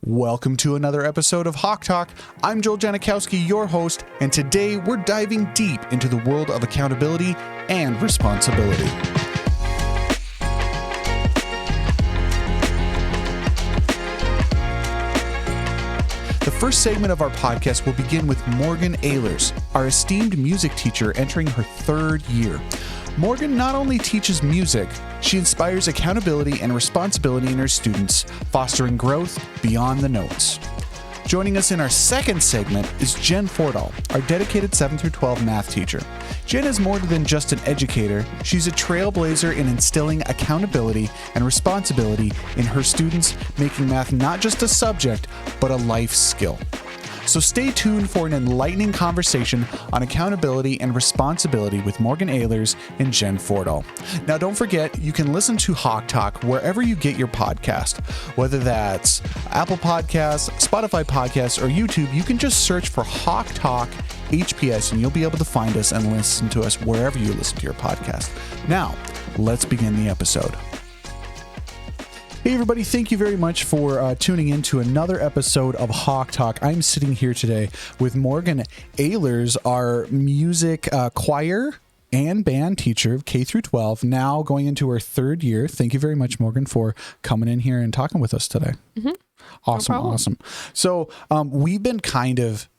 Welcome to another episode of Hawk Talk. I'm Joel Janikowski, your host, and today we're diving deep into the world of accountability and responsibility. The first segment of our podcast will begin with Morgan Ehlers, our esteemed music teacher entering her third year. Morgan not only teaches music, she inspires accountability and responsibility in her students, fostering growth beyond the notes. Joining us in our second segment is Jen Fordahl, our dedicated 7 through 12 math teacher. Jen is more than just an educator. She's a trailblazer in instilling accountability and responsibility in her students, making math not just a subject, but a life skill. So stay tuned for an enlightening conversation on accountability and responsibility with Morgan Ehlers and Jen Fordahl. Now, don't forget, you can listen to Hawk Talk wherever you get your podcast, whether that's Apple Podcasts, Spotify Podcasts, or YouTube. You can just search for Hawk Talk HPS and you'll be able to find us and listen to us wherever you listen to your podcast. Now, let's begin the episode. Hey everybody, thank you very much for tuning in to another episode of Hawk Talk. I'm sitting here today with Morgan Ehlers, our music choir and band teacher of K through 12, now going into her third year. Thank you very much, Morgan, for coming in here and talking with us today. Mm-hmm. Awesome, no awesome. So we've been kind of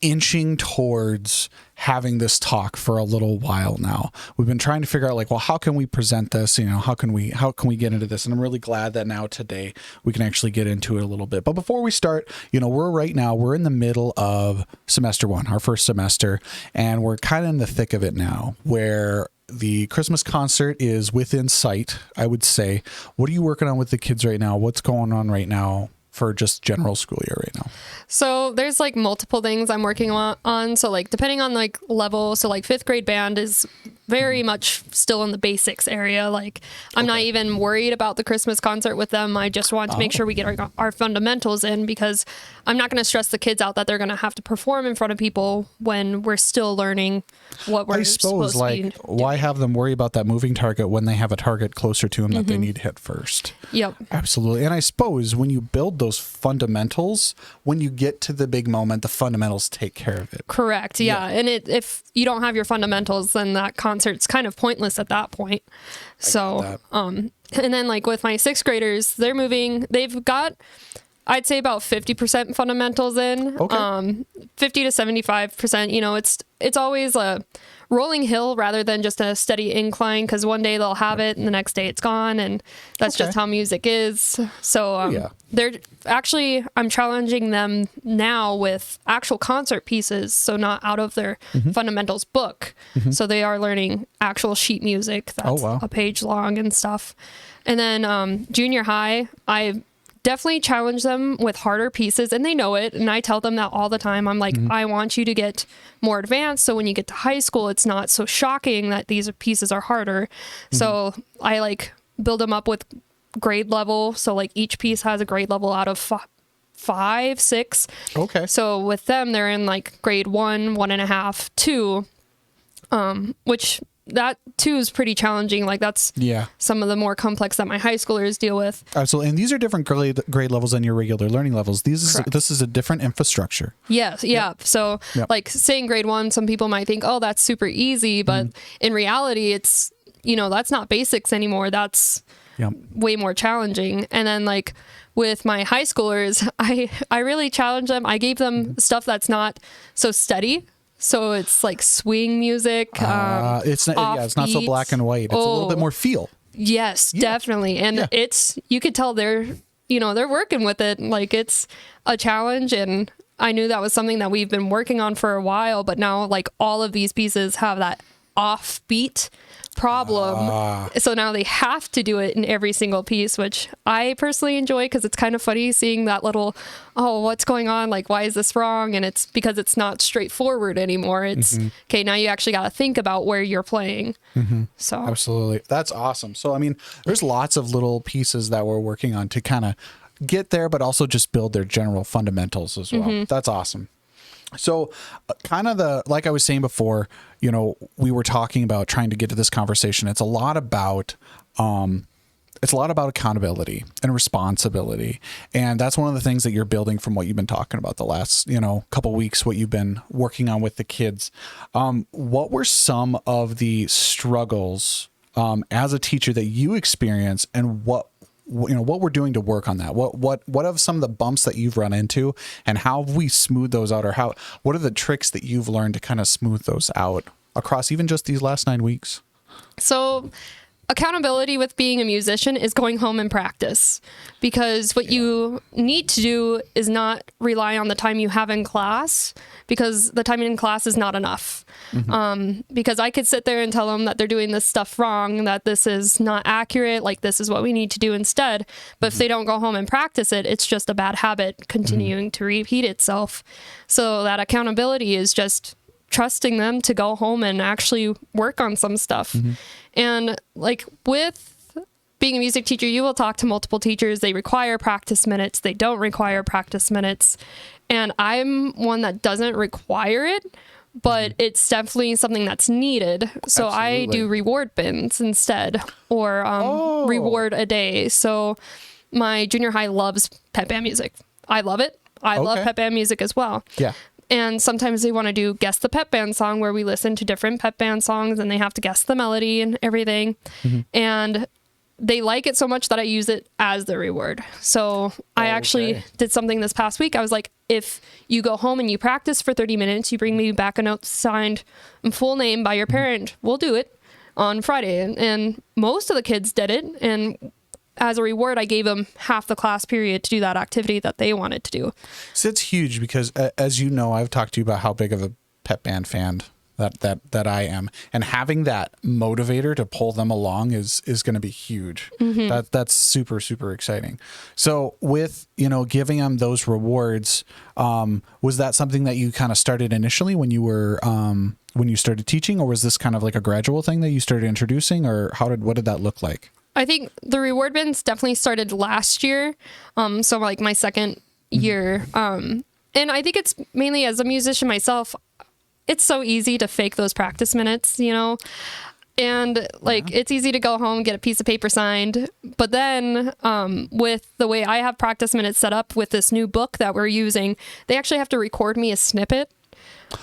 inching towards having this talk for a little while now. We've been trying to figure out well, how can we present this? How can we get into this? And I'm really glad that now today we can actually get into it a little bit. But before we start, we're in the middle of semester one, our first semester, and we're kind of in the thick of it now where the Christmas concert is within sight, I would say. What are you working on with the kids right now? What's going on right now for just general school year right now? So there's multiple things I'm working on. So depending on level, so 5th grade band is very much still in the basics area. I'm not even worried about the Christmas concert with them. I just want to make sure we get our fundamentals in, because I'm not going to stress the kids out that they're going to have to perform in front of people when we're still learning what we're supposed to be doing. Why have them worry about that moving target when they have a target closer to them that they need to hit first? Yep. Absolutely. And I suppose when you build those fundamentals, when you get to the big moment, the fundamentals take care of it. Correct. Yeah. And if you don't have your fundamentals, then that concert's kind of pointless at that point. So, and then with my 6th graders, they've got, I'd say about 50% fundamentals in, 50 to 75%, it's always a rolling hill rather than just a steady incline, because one day they'll have it and the next day it's gone, and that's just how music is. So I'm challenging them now with actual concert pieces, so not out of their fundamentals book. So they are learning actual sheet music that's a page long and stuff. And then junior high, I definitely challenge them with harder pieces, and they know it, and I tell them that all the time. I'm I want you to get more advanced, so when you get to high school, it's not so shocking that these pieces are harder. So I build them up with grade level, so each piece has a grade level out of 5, 6. Okay. So with them, they're in grade 1, 1.5, 2, which that too is pretty challenging. That's some of the more complex that my high schoolers deal with. Absolutely. And these are different grade levels than your regular learning levels. This is a different infrastructure. Yes. Yeah. Yep. So saying grade 1, some people might think, oh, that's super easy. But in reality, it's, that's not basics anymore. That's way more challenging. And then with my high schoolers, I really challenge them. I gave them stuff that's not so steady. So it's swing music. It's not so black and white. It's a little bit more feel. Yes, definitely. And you could tell they're working with it. It's a challenge. And I knew that was something that we've been working on for a while, but now all of these pieces have that offbeat problem. So now they have to do it in every single piece, which I personally enjoy, because it's kind of funny seeing that little, what's going on? Why is this wrong? And it's because it's not straightforward anymore. It's okay. Now you actually got to think about where you're playing. So absolutely. That's awesome. So, there's lots of little pieces that we're working on to kind of get there, but also just build their general fundamentals as well. That's awesome. So kind of like I was saying before, we were talking about trying to get to this conversation. It's a lot about it's a lot about accountability and responsibility. And that's one of the things that you're building from what you've been talking about the last, couple weeks, what you've been working on with the kids. What were some of the struggles as a teacher that you experienced, and what we're doing to work on that? What are some of the bumps that you've run into, and how have we smoothed those out, or what are the tricks that you've learned to kind of smooth those out across even just these last 9 weeks? So accountability with being a musician is going home and practice, because what you need to do is not rely on the time you have in class, because the time in class is not enough. Because I could sit there and tell them that they're doing this stuff wrong, that this is not accurate, like this is what we need to do instead. But if they don't go home and practice it, it's just a bad habit continuing to repeat itself. So that accountability is just trusting them to go home and actually work on some stuff. And like with being a music teacher, you will talk to multiple teachers. They require practice minutes. They don't require practice minutes. And I'm one that doesn't require it, but it's definitely something that's needed. So I do reward bins instead, or reward a day. So my junior high loves pep band music. I love it. I love pep band music as well. Yeah. And sometimes they want to do Guess the Pep Band Song, where we listen to different pep band songs and they have to guess the melody and everything. And they like it so much that I use it as the reward. So I actually did something this past week. I was like, if you go home and you practice for 30 minutes, you bring me back a note signed and full name by your parent, we'll do it on Friday. And most of the kids did it. And as a reward, I gave them half the class period to do that activity that they wanted to do. So it's huge, because as you know, I've talked to you about how big of a pep band fan that I am, and having that motivator to pull them along is going to be huge. That's super, super exciting. So with, giving them those rewards, was that something that you kind of started initially when you were, when you started teaching, or was this kind of like a gradual thing that you started introducing, or what did that look like? I think the reward bins definitely started last year. So like my second year. And I think it's mainly, as a musician myself, it's so easy to fake those practice minutes, and like, it's easy to go home, get a piece of paper signed. But then with the way I have practice minutes set up with this new book that we're using, they actually have to record me a snippet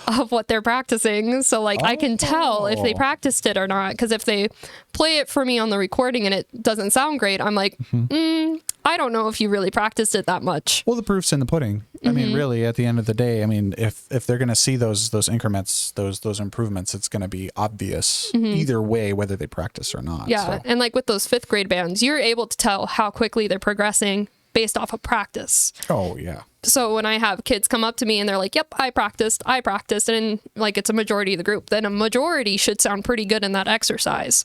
of what they're practicing. So like, I can tell if they practiced it or not, because if they play it for me on the recording and it doesn't sound great, I'm like, I don't know if you really practiced it that much. Well, the proof's in the pudding. I mean, really, at the end of the day, I mean, if they're going to see those increments, those improvements, it's going to be obvious either way, whether they practice or not. Yeah. So. And like with those 5th grade bands, you're able to tell how quickly they're progressing based off of practice. Oh, yeah. So when I have kids come up to me and they're like, yep, I practiced, and like, it's a majority of the group, then a majority should sound pretty good in that exercise.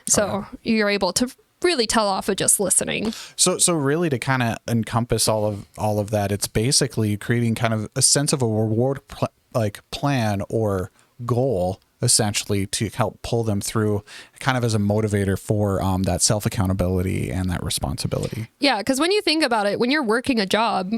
So you're able to really tell off of just listening. So really, to kind of encompass all of that, it's basically creating kind of a sense of a reward plan or goal, essentially, to help pull them through, kind of as a motivator for that self-accountability and that responsibility. Yeah, because when you think about it, when you're working a job,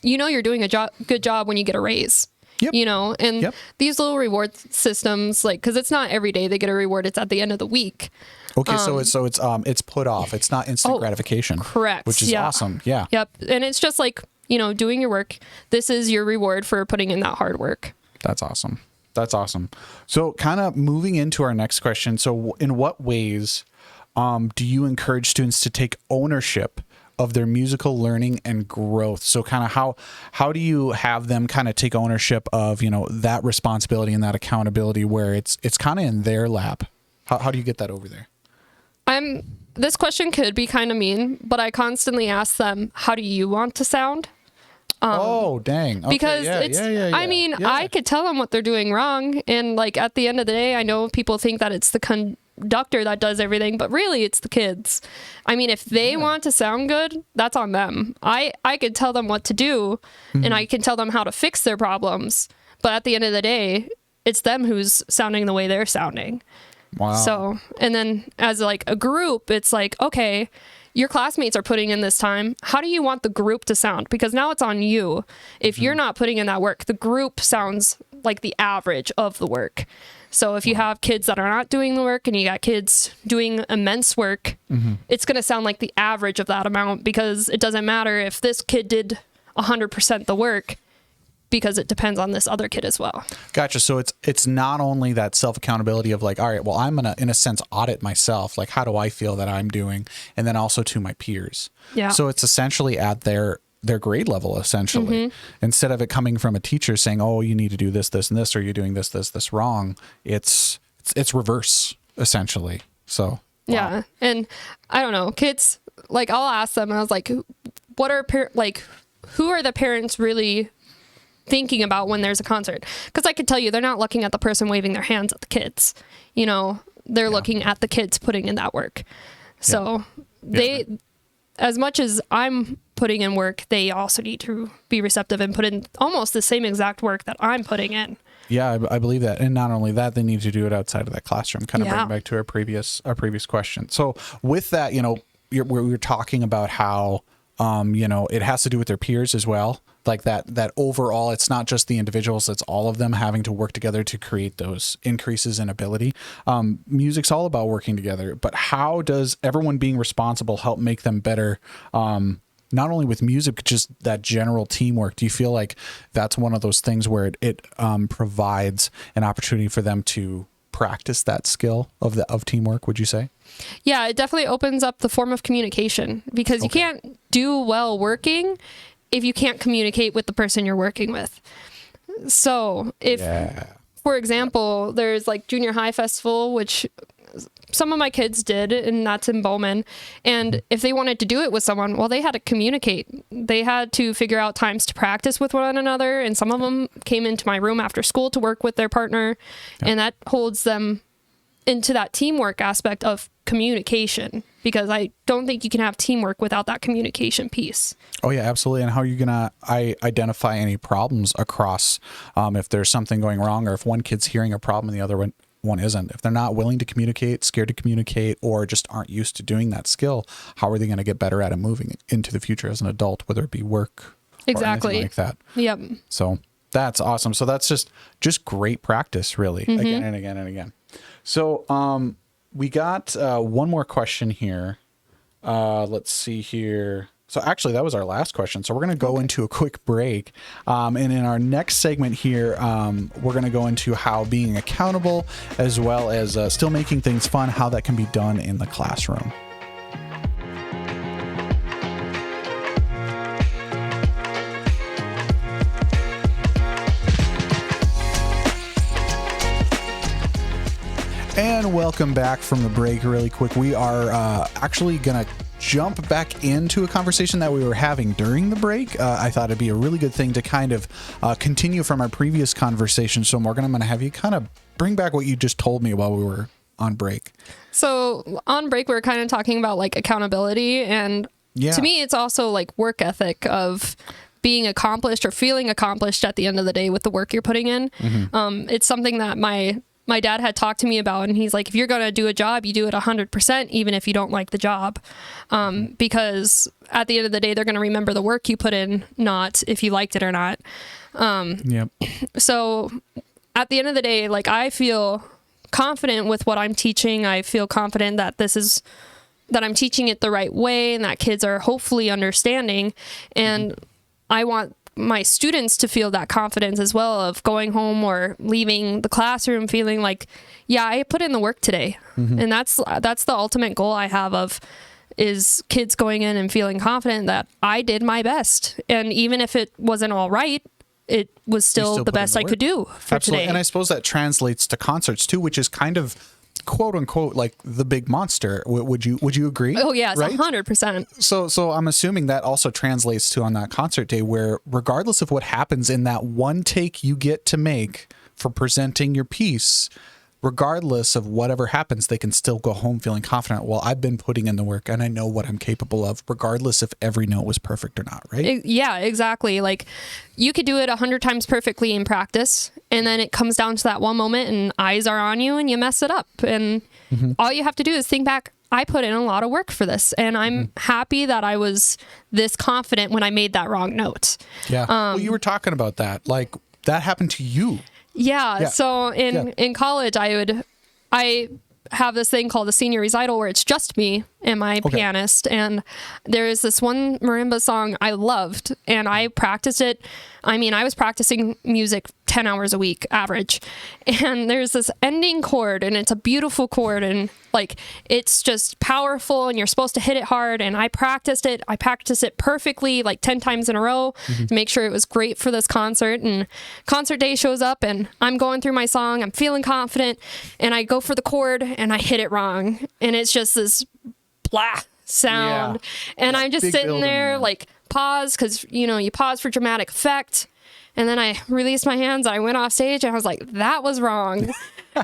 you're doing a good job when you get a raise. Yep. These little reward systems, like, because it's not every day they get a reward, it's at the end of the week. Okay, so it's put off. It's not instant gratification. Correct. Which is awesome. Yeah. Yep. And it's just like, doing your work. This is your reward for putting in that hard work. That's awesome. So kind of moving into our next question. So in what ways do you encourage students to take ownership of their musical learning and growth? So kind of how do you have them kind of take ownership of, that responsibility and that accountability, where it's kind of in their lap? How do you get that over there? This question could be kind of mean, but I constantly ask them, how do you want to sound? Oh, dang. Okay, because I could tell them what they're doing wrong. And like, at the end of the day, I know people think that it's the conductor that does everything, but really it's the kids. I mean, if they want to sound good, that's on them. I could tell them what to do and I can tell them how to fix their problems. But at the end of the day, it's them who's sounding the way they're sounding. Wow. So, and then as like a group, it's like, okay, your classmates are putting in this time. How do you want the group to sound? Because now it's on you. If you're not putting in that work, the group sounds like the average of the work. So if you have kids that are not doing the work and you got kids doing immense work, it's going to sound like the average of that amount, because it doesn't matter if this kid did 100% the work, because it depends on this other kid as well. Gotcha. So it's not only that self-accountability of like, all right, well, I'm going to, in a sense, audit myself. Like, how do I feel that I'm doing? And then also to my peers. Yeah. So it's essentially at their grade level, essentially. Instead of it coming from a teacher saying, oh, you need to do this, this, and this, or you're doing this, this, this wrong. It's reverse, essentially. So, wow. Yeah. And I don't know, kids, like, I'll ask them, and I was like, who are the parents really thinking about when there's a concert? Because I could tell you, they're not looking at the person waving their hands at the kids. You know, they're looking at the kids putting in that work. So they, as much as I'm putting in work, they also need to be receptive and put in almost the same exact work that I'm putting in. Yeah, I believe that. And not only that, they need to do it outside of that classroom. Kind of bring back to our previous question. So with that, you know, we were talking about how, you know, it has to do with their peers as well. Like that overall, it's not just the individuals, it's all of them having to work together to create those increases in ability. Music's all about working together, but how does everyone being responsible help make them better? Not only with music, but just that general teamwork. Do you feel like that's one of those things where it provides an opportunity for them to practice that skill of teamwork, would you say? Yeah, it definitely opens up the form of communication, because you can't do well working if you can't communicate with the person you're working with. So if, for example, there's like junior high festival, which some of my kids did, and that's in Bowman. And if they wanted to do it with someone, well, they had to communicate. They had to figure out times to practice with one another. And some of them came into my room after school to work with their partner. And that holds them into that teamwork aspect of communication, because I don't think you can have teamwork without that communication piece. Oh yeah, absolutely. And how are you going to identify any problems across, if there's something going wrong, or if one kid's hearing a problem and the other one isn't? If they're not willing to communicate, scared to communicate, or just aren't used to doing that skill, how are they going to get better at it moving into the future as an adult, whether it be work or anything like that? Yep. So that's awesome. So that's just great practice, really, again and again and again. So we got one more question here. Let's see here. So actually, that was our last question. So we're going to go into a quick break. And in our next segment here, we're going to go into how being accountable, as well as still making things fun, how that can be done in the classroom. And welcome back from the break really quick. We are actually going to jump back into a conversation that we were having during the break. I thought it'd be a really good thing to kind of continue from our previous conversation. So Morgan, I'm going to have you kind of bring back what you just told me while we were on break. So on break, we were kind of talking about like accountability. And to me, it's also like work ethic of being accomplished or feeling accomplished at the end of the day with the work you're putting in. It's something that my dad had talked to me about, and he's like, if you're going to do a job, you do it 100%, even if you don't like the job. Because at the end of the day, they're going to remember the work you put in, not if you liked it or not. So at the end of the day, like, I feel confident with what I'm teaching. I feel confident that that I'm teaching it the right way, and that kids are hopefully understanding. And I want my students to feel that confidence as well, of going home or leaving the classroom feeling like, yeah, I put in the work today. And that's the ultimate goal I have is kids going in and feeling confident that I did my best. And even if it wasn't all right, it was still the best I could do for today. And I suppose that translates to concerts too, which is kind of quote unquote like the big monster. Would you agree? Oh yes, right? 100%. So I'm assuming that also translates to on that concert day, where regardless of what happens in that one take you get to make for presenting your piece, regardless of whatever happens, they can still go home feeling confident. Well, I've been putting in the work and I know what I'm capable of, regardless if every note was perfect or not, right? Yeah, exactly. Like, you could do it 100 times perfectly in practice, and then it comes down to that one moment and eyes are on you and you mess it up. And all you have to do is think back, I put in a lot of work for this, and I'm happy that I was this confident when I made that wrong note. Yeah. Well, you were talking about that. Like, that happened to you. Yeah. So in college, I have this thing called the senior recital where it's just me and my pianist. And there's this one marimba song I loved and I practiced it. I mean, I was practicing music 10 hours a week average. And there's this ending chord and it's a beautiful chord and like it's just powerful and you're supposed to hit it hard. And I practiced it. I practiced it perfectly like 10 times in a row to make sure it was great for this concert. And concert day shows up and I'm going through my song. I'm feeling confident and I go for the chord and I hit it wrong. And it's just this blah sound. And I'm just sitting there like pause because, you know, you pause for dramatic effect. And then I released my hands. I went off stage and I was like, that was wrong.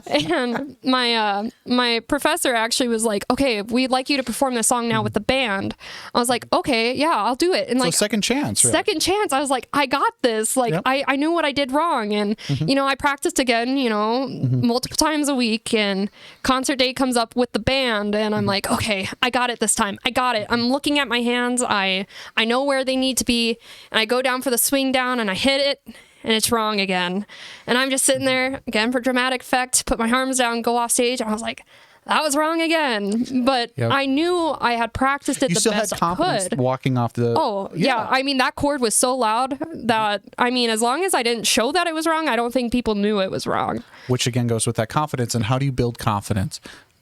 And my professor actually was like, okay, we'd like you to perform this song now with the band. I was like, okay, yeah, I'll do it. And so like second chance, really. Second chance. I was like, I got this. Like I knew what I did wrong. And, you know, I practiced again, you know, multiple times a week and concert day comes up with the band and I'm like, okay, I got it this time. I got it. I'm looking at my hands. I know where they need to be. And I go down for the swing down and I hit it. And it's wrong again. And I'm just sitting there, again, for dramatic effect, put my arms down, go off stage. And I was like, that was wrong again. But I knew I had practiced it the best I could. You still had confidence walking off the... Oh, yeah. I mean, that chord was so loud that, I mean, as long as I didn't show that it was wrong, I don't think people knew it was wrong. Which, again, goes with that confidence. And how do you build confidence?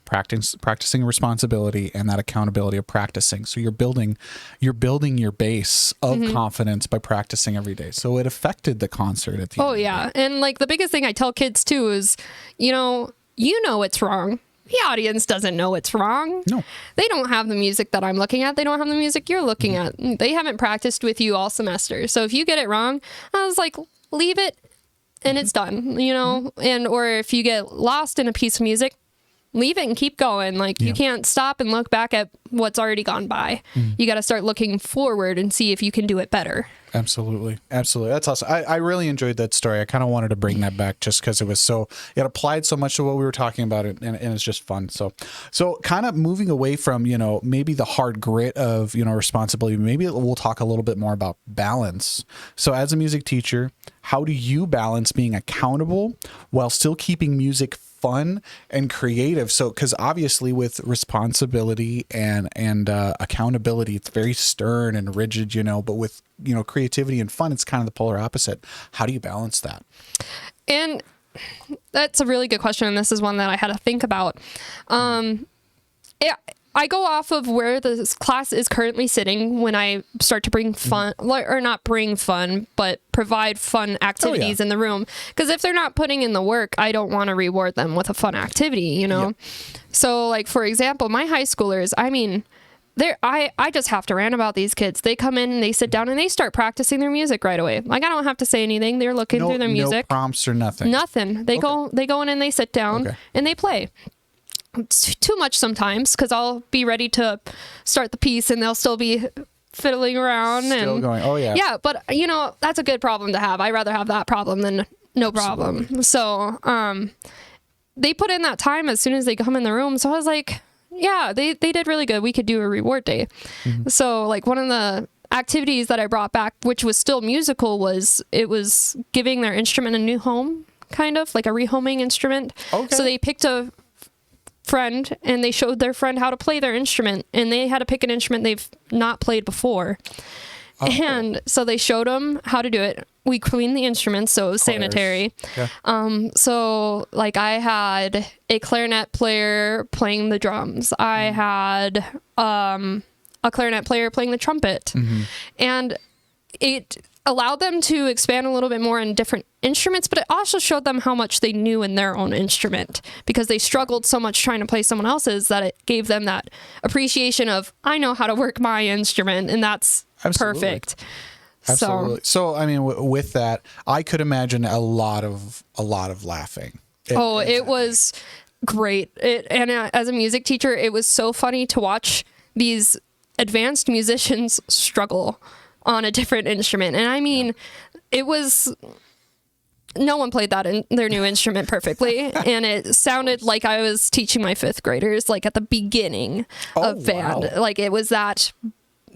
Practicing responsibility and that accountability of practicing. So you're building your base of confidence by practicing every day. So it affected the concert at the end. Oh yeah. And like the biggest thing I tell kids too is, you know it's wrong. The audience doesn't know it's wrong. No. They don't have the music that I'm looking at. They don't have the music you're looking at. They haven't practiced with you all semester. So if you get it wrong, I was like, leave it and it's done, you know? And or if you get lost in a piece of music, leave it and keep going. Like you can't stop and look back at what's already gone by. You got to start looking forward and see if you can do it better. Absolutely. Absolutely. That's awesome. I really enjoyed that story. I kind of wanted to bring that back just because it applied so much to what we were talking about and it's just fun. So kind of moving away from, you know, maybe the hard grit of, you know, responsibility, maybe we'll talk a little bit more about balance. So as a music teacher, how do you balance being accountable while still keeping music fun and creative? So, because obviously with responsibility and accountability, it's very stern and rigid, you know, but with, you know, creativity and fun, it's kind of the polar opposite. How do you balance that? And that's a really good question. And this is one that I had to think about. I go off of where this class is currently sitting when I start to bring fun, or not bring fun, but provide fun activities in the room. Because if they're not putting in the work, I don't want to reward them with a fun activity, you know? So like, for example, my high schoolers, I mean, I just have to rant about these kids. They come in and they sit down and they start practicing their music right away. Like I don't have to say anything. They're looking through their music. No prompts or nothing. Nothing. They go in and they sit down and they play. It's too much sometimes because I'll be ready to start the piece and they'll still be fiddling around still going. Oh yeah. Yeah, but you know, that's a good problem to have. I'd rather have that problem than no problem. Absolutely. So they put in that time as soon as they come in the room. So I was like, yeah, they did really good. We could do a reward day. So like one of the activities that I brought back, which was still musical, was giving their instrument a new home, kind of like a rehoming instrument. So they picked a friend and they showed their friend how to play their instrument, and they had to pick an instrument they've not played before. And so they showed them how to do it. We cleaned the instruments, so it was sanitary. So like I had a clarinet player playing the drums. I had a clarinet player playing the trumpet. And it allowed them to expand a little bit more in different instruments, but it also showed them how much they knew in their own instrument, because they struggled so much trying to play someone else's that it gave them that appreciation of, I know how to work my instrument, and that's perfect. Absolutely. So I mean, with that, I could imagine a lot of laughing. It was great. And as a music teacher, it was so funny to watch these advanced musicians struggle on a different instrument. And I mean, it was, no one played that in their new instrument perfectly. And it sounded like I was teaching my fifth graders, like at the beginning of band. Wow. Like it was that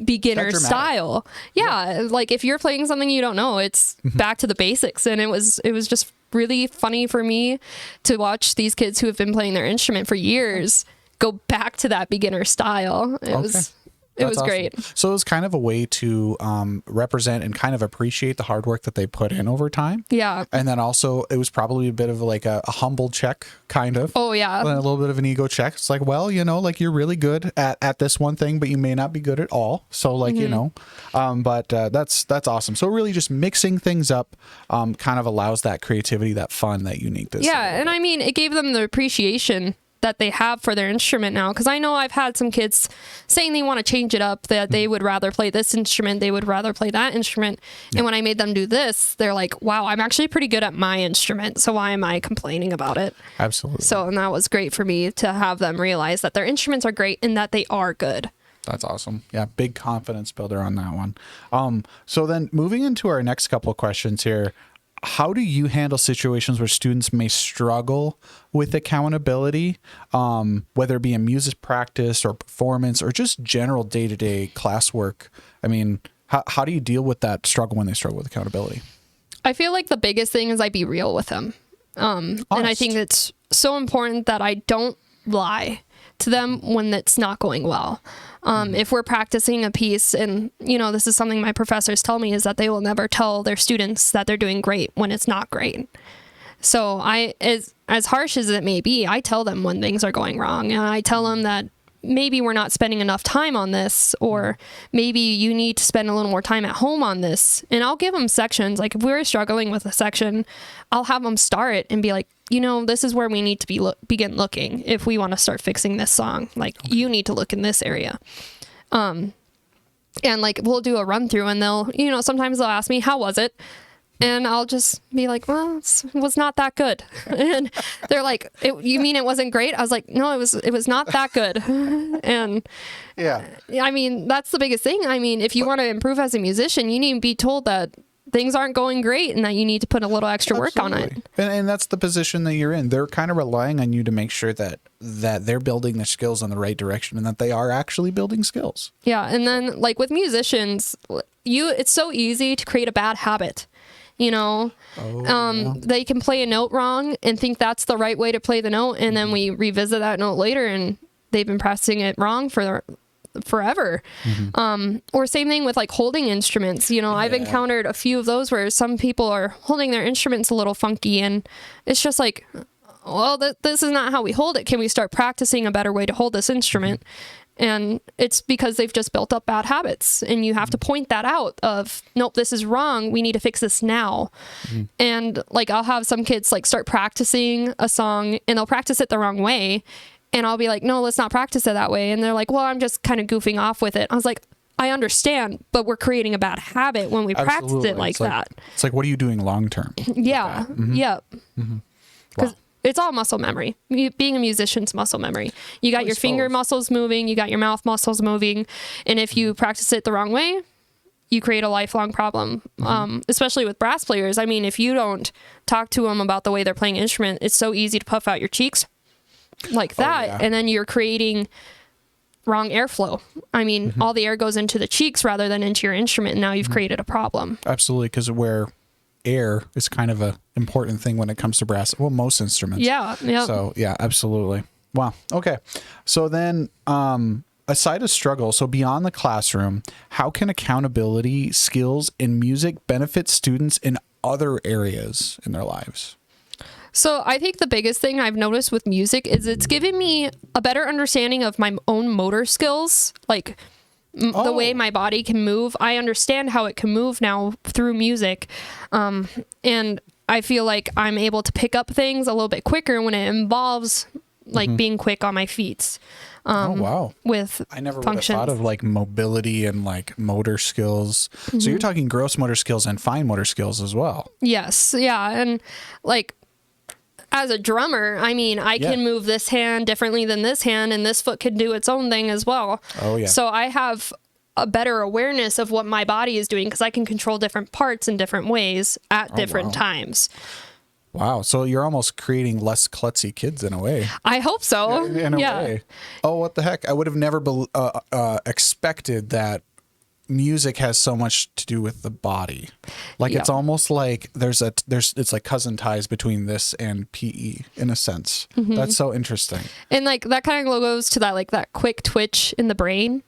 beginner style. Yeah. Like if you're playing something you don't know, it's back to the basics. And it was just really funny for me to watch these kids who have been playing their instrument for years go back to that beginner style. It was Awesome. great. So it was kind of a way to represent and kind of appreciate the hard work that they put in over time. Yeah. And then also it was probably a bit of like a humble check, kind of. Oh, yeah. And a little bit of an ego check. It's like, well, you know, like you're really good at this one thing, but you may not be good at all. So like, you know, but that's awesome. So really just mixing things up kind of allows that creativity, that fun, that uniqueness. Yeah. And I mean, it gave them the appreciation that they have for their instrument now. Because I know I've had some kids saying they want to change it up, that they would rather play this instrument, they would rather play that instrument. Yeah. And when I made them do this, they're like, wow, I'm actually pretty good at my instrument, so why am I complaining about it? Absolutely. So, and that was great for me to have them realize that their instruments are great and that they are good. That's awesome. Yeah, big confidence builder on that one. So then moving into our next couple of questions here, how do you handle situations where students may struggle with accountability, whether it be in music practice or performance or just general day-to-day classwork? I mean, how do you deal with that struggle when they struggle with accountability? I feel like the biggest thing is I be real with them. And I think it's so important that I don't lie to them when it's not going well. If we're practicing a piece, and you know, this is something my professors tell me, is that they will never tell their students that they're doing great when it's not great. So as harsh as it may be, I tell them when things are going wrong, and I tell them that maybe we're not spending enough time on this, or maybe you need to spend a little more time at home on this. And I'll give them sections. Like if we're struggling with a section, I'll have them start and be like, you know, this is where we need to begin looking if we want to start fixing this song. Like you need to look in this area. And like we'll do a run through, and they'll, you know, sometimes they'll ask me, how was it? And I'll just be like, well, it was not that good. And they're like, you mean it wasn't great? I was like, no, it was not that good. And yeah, I mean, that's the biggest thing. I mean, if you want to improve as a musician, you need to be told that things aren't going great and that you need to put a little extra work on it. And that's the position that you're in. They're kind of relying on you to make sure that they're building their skills in the right direction and that they are actually building skills. Yeah. And then like with musicians, it's so easy to create a bad habit. You know, they can play a note wrong and think that's the right way to play the note. And then we revisit that note later and they've been pressing it wrong for forever. Or same thing with like holding instruments. You know, I've encountered a few of those where some people are holding their instruments a little funky, and it's just like, well, this is not how we hold it. Can we start practicing a better way to hold this instrument? And it's because they've just built up bad habits, and you have to point that out of, nope, this is wrong. We need to fix this now. And like, I'll have some kids like start practicing a song and they'll practice it the wrong way. And I'll be like, no, let's not practice it that way. And they're like, well, I'm just kind of goofing off with it. I was like, I understand, but we're creating a bad habit when we practice it like that. It's like, what are you doing long term? Yeah. Yep. Because it's all muscle memory. Being a musician's muscle memory. You got your finger muscles moving, you got your mouth muscles moving. And if you practice it the wrong way, you create a lifelong problem, especially with brass players. I mean, if you don't talk to them about the way they're playing an instrument, it's so easy to puff out your cheeks like that. And then you're creating wrong airflow. I mean, all the air goes into the cheeks rather than into your instrument. And now you've created a problem. Absolutely. Because where air is kind of a important thing when it comes to brass. Well, most instruments. Yeah. Yeah. So yeah, absolutely. Wow. Okay. So then, aside of struggle, so beyond the classroom, how can accountability skills in music benefit students in other areas in their lives? So I think the biggest thing I've noticed with music is it's given me a better understanding of my own motor skills, like the way my body can move. I understand how it can move now through music. And I feel like I'm able to pick up things a little bit quicker when it involves like being quick on my feet. Wow. With I never would have thought of like mobility and like motor skills. So you're talking gross motor skills and fine motor skills as well. Yes. Yeah. And like, as a drummer, I mean, I can move this hand differently than this hand, and this foot can do its own thing as well. Oh, yeah. So I have a better awareness of what my body is doing because I can control different parts in different ways at different times. Wow. So you're almost creating less klutzy kids in a way. I hope so. In a way. Oh, what the heck? I would have never expected that music has so much to do with the body. Like it's almost like it's like cousin ties between this and PE in a sense. That's so interesting. And like that kind of goes to that, like that quick twitch in the brain,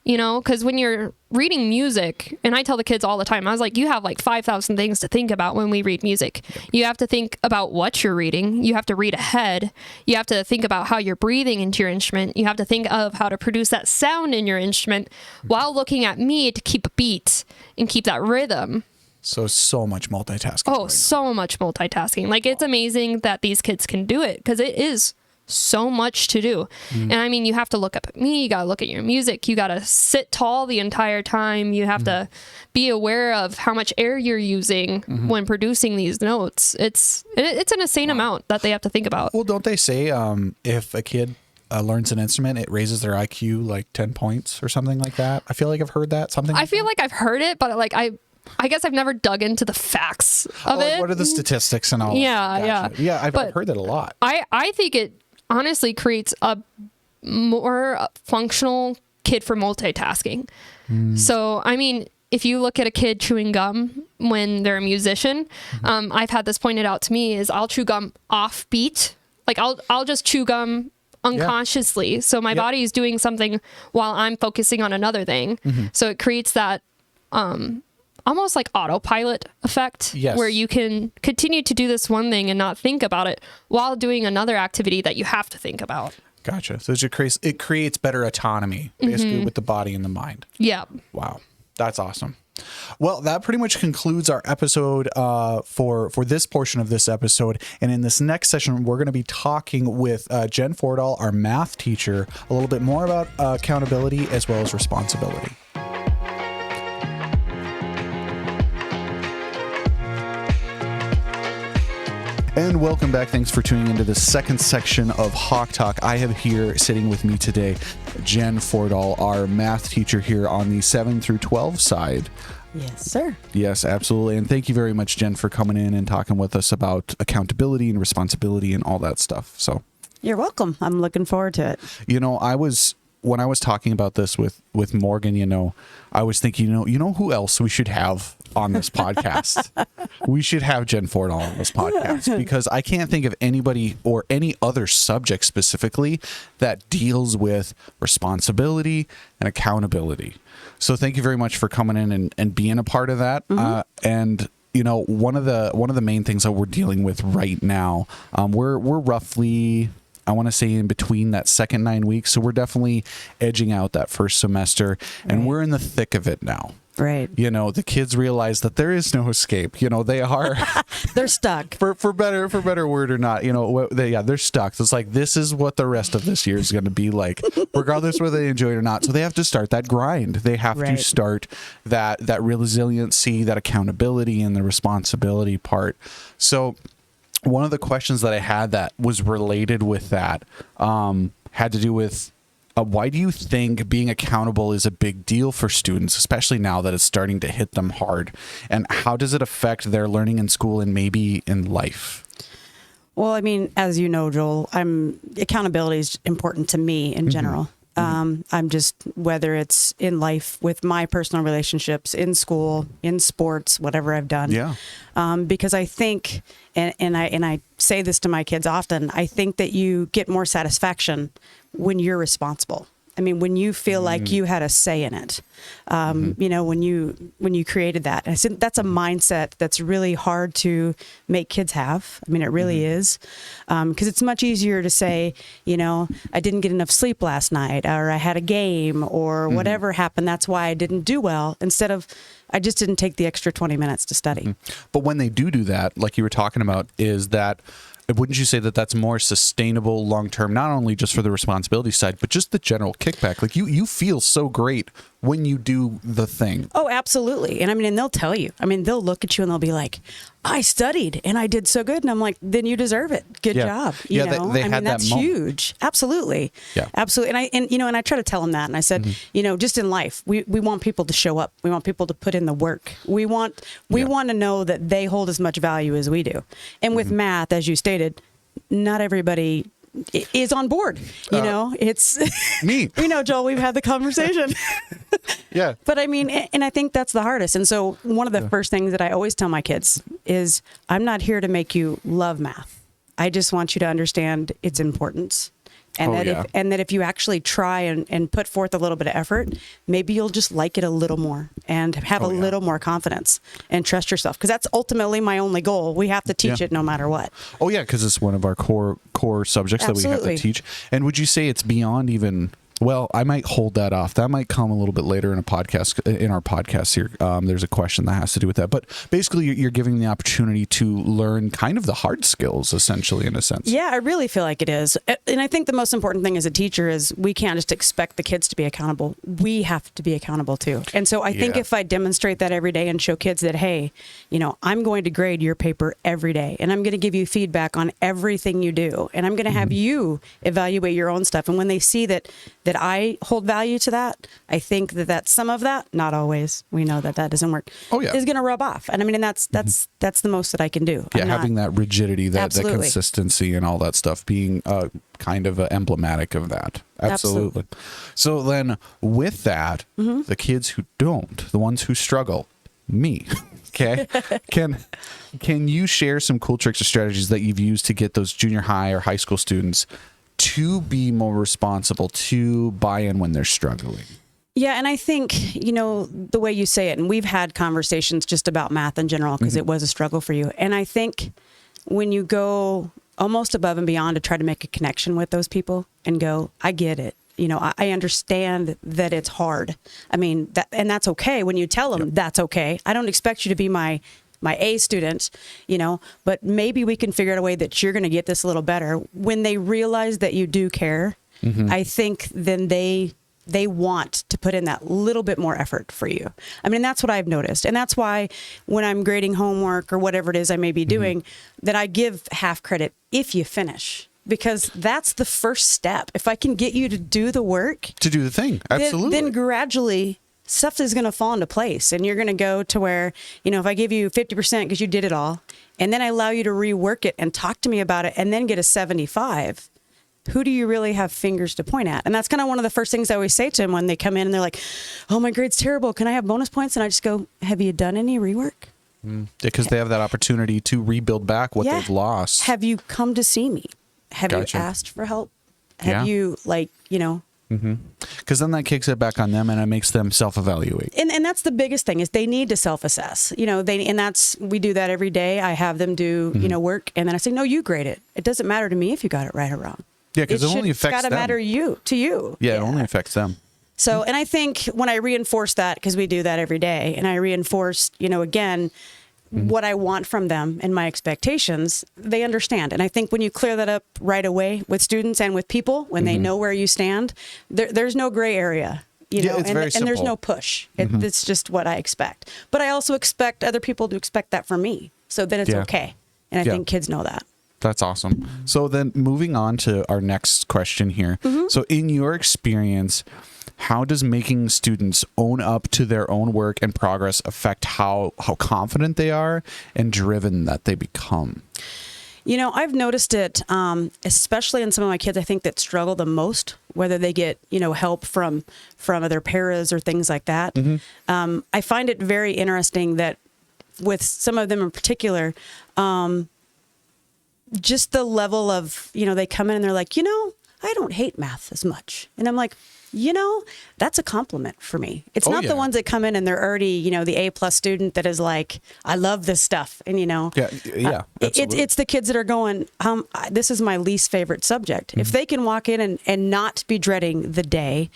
you know, because when you're reading music, and I tell the kids all the time, I was like, you have like 5,000 things to think about when we read music. You have to think about what you're reading. You have to read ahead. You have to think about how you're breathing into your instrument. You have to think of how to produce that sound in your instrument while looking at me to keep a beat and keep that rhythm. So much multitasking. Oh, so much multitasking. Like it's amazing that these kids can do it because it is so much to do. And I mean, you have to look up at me, you got to look at your music, you got to sit tall the entire time, you have to be aware of how much air you're using when producing these notes. It's an insane amount that they have to think about. Well, don't they say if a kid learns an instrument, it raises their IQ like 10 points or something like that? I feel like I've heard that. I feel like I've heard it, but like I guess I've never dug into the facts of it. What are the statistics and all that? Yeah, I've heard that a lot. I think it honestly creates a more functional kid for multitasking. So, I mean, if you look at a kid chewing gum when they're a musician, I've had this pointed out to me is I'll chew gum off beat. Like I'll just chew gum unconsciously. Yeah. So my body is doing something while I'm focusing on another thing. So it creates that, almost like autopilot effect where you can continue to do this one thing and not think about it while doing another activity that you have to think about. Gotcha. So it creates better autonomy basically with the body and the mind. Yeah. Wow. That's awesome. Well, that pretty much concludes our episode for this portion of this episode. And in this next session, we're going to be talking with Jen Fordahl, our math teacher, a little bit more about accountability as well as responsibility. And welcome back. Thanks for tuning into the second section of Hawk Talk. I have here sitting with me today, Jen Fordahl, our math teacher here on the 7 through 12 side. Yes, sir. Yes, absolutely. And thank you very much, Jen, for coming in and talking with us about accountability and responsibility and all that stuff. So you're welcome. I'm looking forward to it. You know, when I was talking about this with Morgan, you know, I was thinking, you know who else we should have on this podcast? We should have Jen Fordahl on this podcast because I can't think of anybody or any other subject specifically that deals with responsibility and accountability. So thank you very much for coming in and being a part of that. And you know, one of the main things that we're dealing with right now, we're roughly, I want to say, in between that second 9 weeks. So we're definitely edging out that first semester, and we're in the thick of it now. Right. You know, the kids realize that there is no escape. You know, they are they're stuck. For better word or not, you know, they're stuck. So it's like, this is what the rest of this year is going to be like, regardless whether they enjoy it or not. So they have to start that grind. They have to start that resiliency, that accountability, and the responsibility part. So one of the questions that I had that was related with that had to do with why do you think being accountable is a big deal for students, especially now that it's starting to hit them hard? And how does it affect their learning in school and maybe in life? Well, I mean, as you know, Joel, accountability is important to me in general. I'm just, whether it's in life with my personal relationships, in school, in sports, whatever I've done. Yeah. Because I think, and I say this to my kids often, I think that you get more satisfaction when you're responsible. I mean, when you feel like you had a say in it, you know, when you created that. And I think that's a mindset that's really hard to make kids have. I mean, it really is, because it's much easier to say, you know, I didn't get enough sleep last night, or I had a game, or whatever happened. That's why I didn't do well, instead of I just didn't take the extra 20 minutes to study. But when they do that, like you were talking about, is that, wouldn't you say that that's more sustainable long term, not only just for the responsibility side, but just the general kickback? Like you feel so great when you do the thing. Oh, absolutely. And I mean, and they'll tell you. I mean, they'll look at you and they'll be like, I studied and I did so good. And I'm like, then you deserve it. Good job. You know? They had that's that huge. Absolutely. Yeah. Absolutely. And I try to tell them that. And I said, you know, just in life, we want people to show up. We want people to put in the work. We want to know that they hold as much value as we do. And with math, as you stated, not everybody is on board. You know, it's me. We know, Joel, we've had the conversation. Yeah. But I mean, and I think that's the hardest. And so one of the first things that I always tell my kids is I'm not here to make you love math. I just want you to understand its importance. And that if you actually try and put forth a little bit of effort, maybe you'll just like it a little more and have a little more confidence and trust yourself. Because that's ultimately my only goal. We have to teach it no matter what. Oh, yeah, because it's one of our core subjects that we have to teach. And would you say it's beyond even... Well, I might hold that off. That might come a little bit later in our podcast here. There's a question that has to do with that. But basically, you're giving the opportunity to learn kind of the hard skills, essentially, in a sense. Yeah, I really feel like it is. And I think the most important thing as a teacher is we can't just expect the kids to be accountable. We have to be accountable, too. And so I think if I demonstrate that every day and show kids that, hey, you know, I'm going to grade your paper every day, and I'm going to give you feedback on everything you do, and I'm going to have you evaluate your own stuff. And when they see that I hold value to that, I think that some of that, not always, we know that doesn't work, is going to rub off. And I mean, and that's the most that I can do. Yeah, having that rigidity, that consistency and all that stuff, being kind of emblematic of that. Absolutely. So then with that, the kids who don't, the ones who struggle, me, okay, can you share some cool tricks or strategies that you've used to get those junior high or high school students to be more responsible, to buy in when they're struggling? Yeah, and I think, you know, the way you say it, and we've had conversations just about math in general because it was a struggle for you. And I think when you go almost above and beyond to try to make a connection with those people and go, I get it. You know, I understand that it's hard. I mean, and that's okay. When you tell them that's okay. I don't expect you to be my A student, you know, but maybe we can figure out a way that you're going to get this a little better. When they realize that you do care, I think then they want to put in that little bit more effort for you. I mean, that's what I've noticed. And that's why when I'm grading homework or whatever it is I may be doing, that I give half credit if you finish. Because that's the first step. If I can get you to do the work. To do the thing. Absolutely. Then gradually stuff is going to fall into place, and you're going to go to where, you know, if I give you 50% because you did it all, and then I allow you to rework it and talk to me about it and then get a 75, who do you really have fingers to point at? And that's kind of one of the first things I always say to them when they come in and they're like, oh, my grade's terrible. Can I have bonus points? And I just go, have you done any rework? Because they have that opportunity to rebuild back what they've lost. Have you come to see me? Have you asked for help? Have you, like, you know, because then that kicks it back on them and it makes them self-evaluate. And that's the biggest thing is they need to self-assess. You know, we do that every day. I have them do, you know, work, and then I say, no, you grade it. It doesn't matter to me if you got it right or wrong. Yeah, because it only affects them. It's got to matter to you. Yeah, it only affects them. So, and I think when I reinforce that, because we do that every day, and I reinforce, you know, again, what I want from them and my expectations, they understand. And I think when you clear that up right away with students and with people, when they know where you stand, there's no gray area, you know, it's very simple. And there's no push. It's just what I expect. But I also expect other people to expect that from me. So then it's okay. And I think kids know that. That's awesome. So then moving on to our next question here. So in your experience, how does making students own up to their own work and progress affect how confident they are and driven that they become? You know, I've noticed it, especially in some of my kids, I think, that struggle the most, whether they get, you know, help from their paras or things like that. I find it very interesting that with some of them in particular, just the level of, you know, they come in and they're like, you know, I don't hate math as much. And I'm like, you know, that's a compliment for me. It's not the ones that come in and they're already, you know, the A+ student that is like, I love this stuff. And, you know, it's the kids that are going, this is my least favorite subject. If they can walk in and not be dreading the day,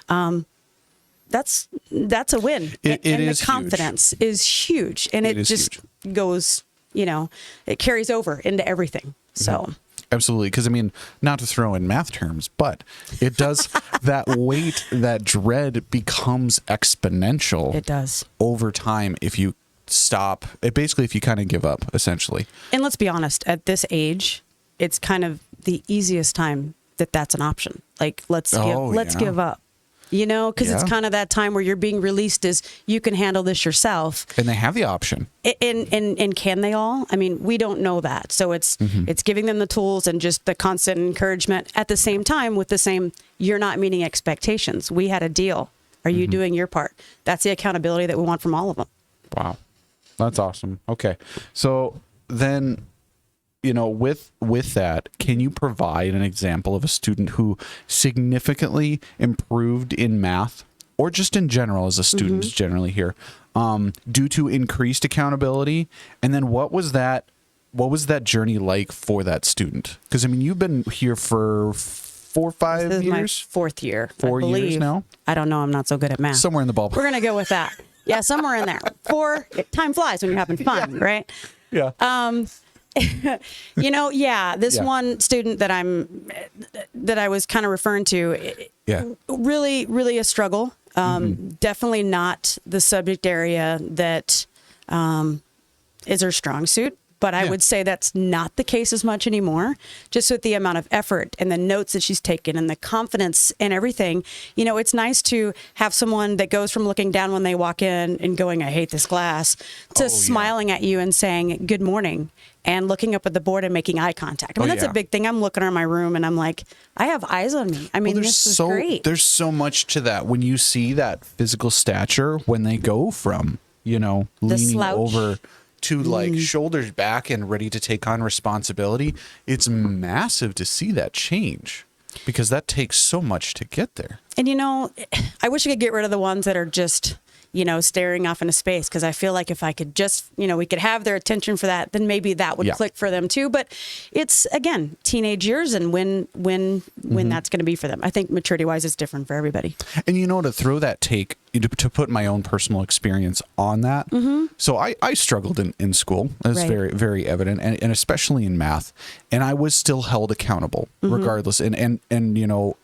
that's a win. And the confidence is huge. And it just goes, you know, it carries over into everything. So. Absolutely. Because, I mean, not to throw in math terms, but it does, that weight, that dread becomes exponential. It does. Over time if you stop. Basically, if you kind of give up, essentially. And let's be honest, at this age, it's kind of the easiest time that's an option. Like, let's give up. Because it's kind of that time where you're being released as you can handle this yourself. And they have the option. And can they all? I mean, we don't know that. So it's giving them the tools and just the constant encouragement at the same time with the same, you're not meeting expectations. We had a deal. Are you doing your part? That's the accountability that we want from all of them. Wow. That's awesome. Okay. So then, with that, can you provide an example of a student who significantly improved in math, or just in general as a student generally here, due to increased accountability? And then what was that journey like for that student? Because you've been here for 4 or 5 this is years? My 4th year. 4 years now? I don't know. I'm not so good at math. Somewhere in the ballpark. We're going to go with that. Yeah, somewhere in there. 4, time flies when you're having fun, right? Yeah. This one student that I was kind of referring to, really, really a struggle. Definitely not the subject area that is her strong suit. But I would say that's not the case as much anymore, just with the amount of effort and the notes that she's taken and the confidence and everything. It's nice to have someone that goes from looking down when they walk in and going, I hate this class, to smiling at you and saying, good morning, and looking up at the board and making eye contact. That's a big thing. I'm looking around my room and I'm like, I have eyes on me. This is great. There's so much to that. When you see that physical stature, when they go from, leaning over to shoulders back and ready to take on responsibility, it's massive to see that change, because that takes so much to get there. And I wish I could get rid of the ones that are just staring off into space, because I feel like if I could just, we could have their attention for that, then maybe that would click for them too. But it's, again, teenage years and when that's going to be for them. I think maturity wise it's different for everybody. And to throw that take, to put my own personal experience on that. So I struggled in school. That's very, very evident, and especially in math. And I was still held accountable regardless. And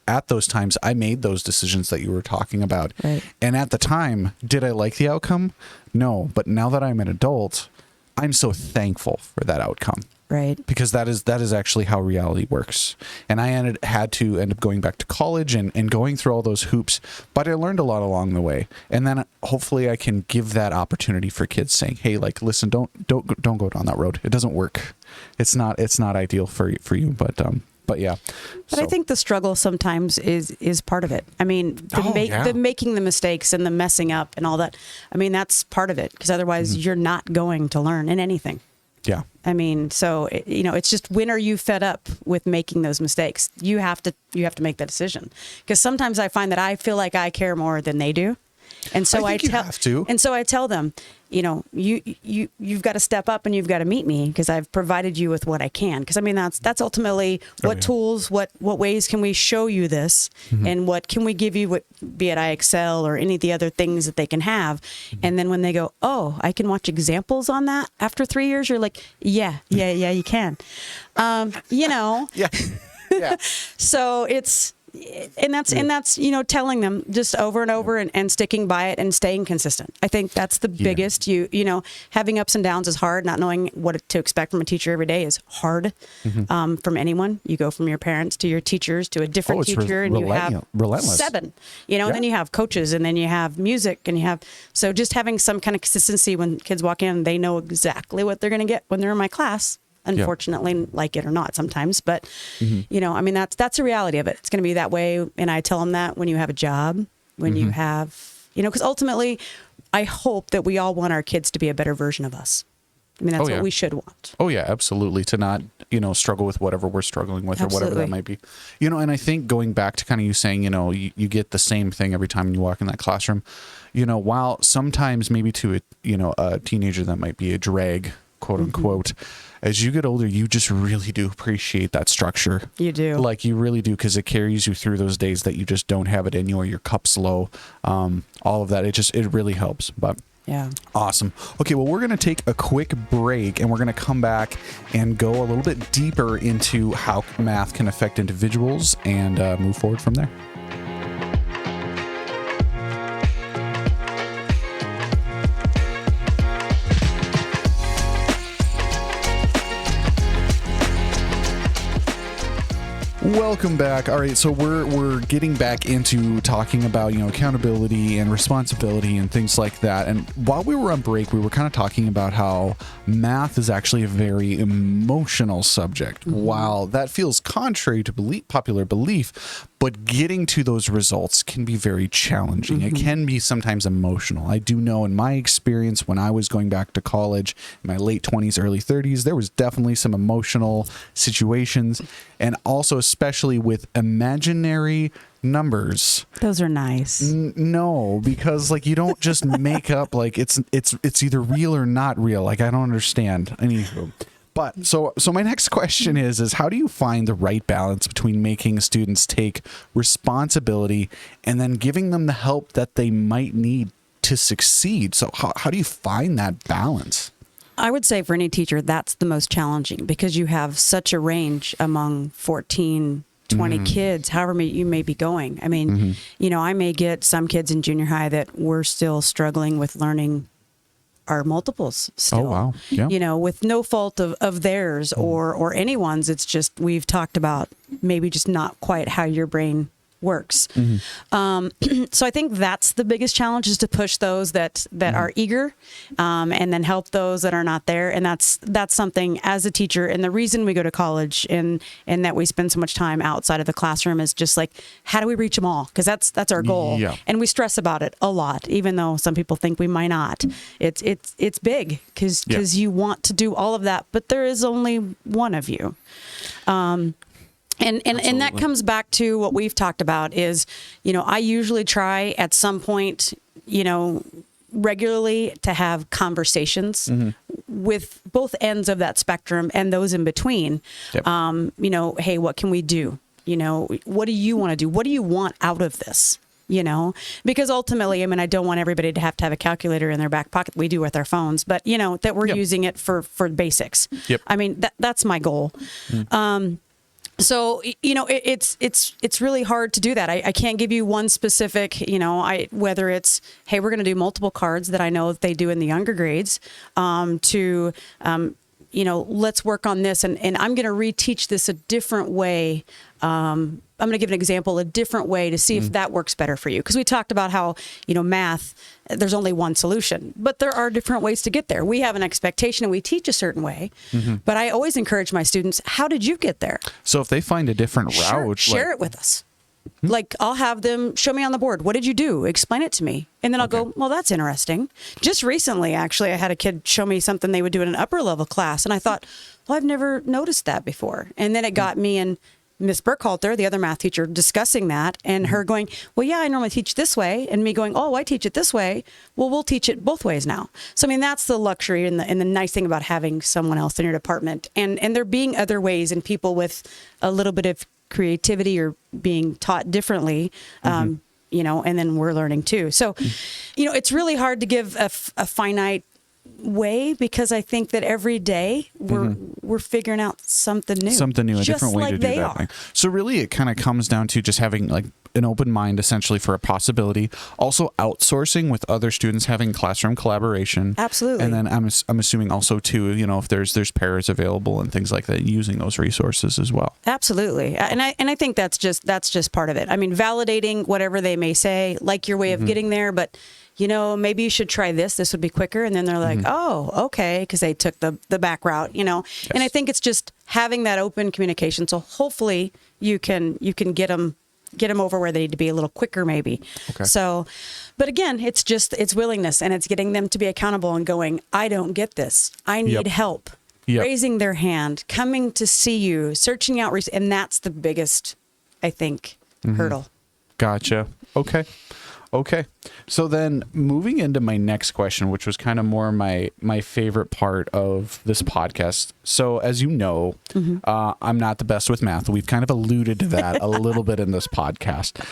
at those times I made those decisions that you were talking about. Right. And at the time, did I like the outcome? No. But now that I'm an adult, I'm so thankful for that outcome. Right. Because that is actually how reality works. And I had to end up going back to college and going through all those hoops, but I learned a lot along the way. And then hopefully I can give that opportunity for kids, saying, hey, listen, don't go down that road. It doesn't work. It's not ideal for you, but yeah. But I think the struggle sometimes is part of it. The making the mistakes and the messing up and all that. That's part of it, because otherwise you're not going to learn in anything. Yeah. So it's just, when are you fed up with making those mistakes? You have to make that decision, because sometimes I find that I feel like I care more than they do. And so I tell them, you've got to step up and you've got to meet me, because I've provided you with what I can. Because that's ultimately what tools, what ways can we show you this, and what can we give you, be it IXL or any of the other things that they can have. And then when they go, oh, I can watch examples on that after 3 years, you're like, yeah, you can. Yeah. So it's. And that's telling them just over and over and sticking by it and staying consistent. I think that's the biggest. Having ups and downs is hard. Not knowing what to expect from a teacher every day is hard. From anyone. You go from your parents to your teachers to a different teacher, and you have relentless. 7. And then you have coaches, and then you have music, and so just having some kind of consistency when kids walk in, they know exactly what they're going to get when they're in my class. Unfortunately, like it or not sometimes, but that's the reality of it. It's going to be that way. And I tell them that when you have a job, when you have, because ultimately I hope that we all want our kids to be a better version of us. That's what we should want. Oh yeah, absolutely. To not, struggle with whatever we're struggling with, or whatever that might be. And I think going back to kind of you saying, you get the same thing every time you walk in that classroom, while sometimes maybe to a teenager that might be a drag, quote unquote, as you get older, you just really do appreciate that structure. You do. You really do, because it carries you through those days that you just don't have it in you, or your cup's low. All of that, it really helps. But yeah, awesome. Okay, well, we're going to take a quick break, and we're going to come back and go a little bit deeper into how math can affect individuals and move forward from there. Welcome back. All right, so we're getting back into talking about, accountability and responsibility and things like that. And while we were on break, we were kind of talking about how math is actually a very emotional subject. While that feels contrary to popular belief, but getting to those results can be very challenging. It can be sometimes emotional. I do know in my experience when I was going back to college in my late 20s, early 30s, there was definitely some emotional situations, and also especially with imaginary numbers. Those are nice. No, because you don't just make up it's either real or not real. I don't understand. Anywho. But so my next question is how do you find the right balance between making students take responsibility and then giving them the help that they might need to succeed? So how do you find that balance? I would say for any teacher, that's the most challenging because you have such a range among 14, 20 kids, however you may be going. I mean, I may get some kids in junior high that we're still struggling with learning our multiples still. Oh, wow. Yeah. With no fault of theirs or anyone's. It's just we've talked about maybe just not quite how your brain works. So I think that's the biggest challenge, is to push those that are eager and then help those that are not there. And that's something as a teacher, and the reason we go to college and that we spend so much time outside of the classroom is just how do we reach them all? Because that's our goal. Yeah. And we stress about it a lot, even though some people think we might not. It's big because you want to do all of that, but there is only one of you. And that comes back to what we've talked about is, I usually try at some point, regularly to have conversations with both ends of that spectrum and those in between. Yep. Hey, what can we do? What do you want to do? What do you want out of this? Because ultimately, I don't want everybody to have a calculator in their back pocket. We do with our phones, but that we're using it for basics. Yep. That's my goal. So, it's really hard to do that. I can't give you one specific, whether it's, hey, we're going to do multiple cards that I know that they do in the younger grades, let's work on this. And I'm going to reteach this a different way. I'm going to give an example, a different way to see if that works better for you. Because we talked about how, math, there's only one solution, but there are different ways to get there. We have an expectation and we teach a certain way, but I always encourage my students, how did you get there? So if they find a different route, share it with us. I'll have them show me on the board. What did you do? Explain it to me. And then I'll go, well, that's interesting. Just recently, actually, I had a kid show me something they would do in an upper level class. And I thought, well, I've never noticed that before. And then it got me and Miss Burkhalter, the other math teacher, discussing that and her going, well, yeah, I normally teach this way. And me going, oh, I teach it this way. Well, we'll teach it both ways now. So, that's the luxury and the nice thing about having someone else in your department. And there being other ways and people with a little bit of creativity or being taught differently, and then we're learning too. So, it's really hard to give a finite way because I think that every day we're figuring out something new, a different way to do that thing. So really it kind of comes down to just having an open mind essentially for a possibility, also outsourcing with other students, having classroom collaboration. Absolutely. And then I'm assuming also too, if there's pairs available and things like that, using those resources as well. Absolutely. And I think that's just part of it. Validating whatever they may say, like your way of getting there, but maybe you should try this. This would be quicker. And then they're like, oh, okay, because they took the back route, Yes. And I think it's just having that open communication. So hopefully you can get them over where they need to be a little quicker, maybe. Okay. So, but again, it's willingness, and it's getting them to be accountable and going, I don't get this. I need help. Yep. Raising their hand, coming to see you, searching out, and that's the biggest, I think, hurdle. Gotcha. Okay. So then moving into my next question, which was kind of more my favorite part of this podcast. So as you know, I'm not the best with math. We've kind of alluded to that a little bit in this podcast.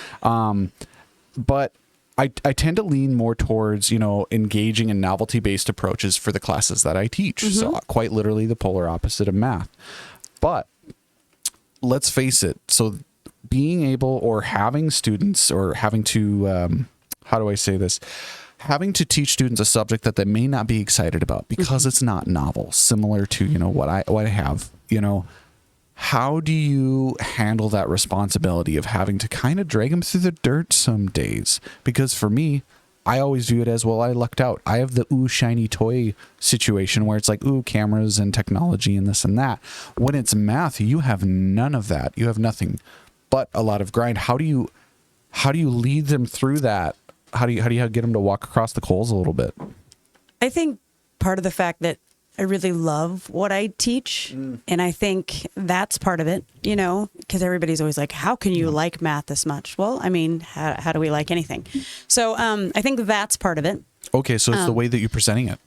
But I tend to lean more towards, engaging in novelty-based approaches for the classes that I teach. So quite literally the polar opposite of math. But let's face it. So being able or having students or having to, how do I say this? Having to teach students a subject that they may not be excited about because it's not novel, similar to, what I have, How do you handle that responsibility of having to kind of drag them through the dirt some days? Because for me, I always view it as, well, I lucked out. I have the ooh, shiny toy situation where it's like, ooh, cameras and technology and this and that. When it's math, you have none of that. You have nothing but a lot of grind. How do you lead them through that? How do you get them to walk across the coals a little bit? I think part of the fact that I really love what I teach, and I think that's part of it, you know, because everybody's always like, how can you like math this much? Well, I mean, how do we like anything? So I think that's part of it. Okay, so it's the way that you're presenting it.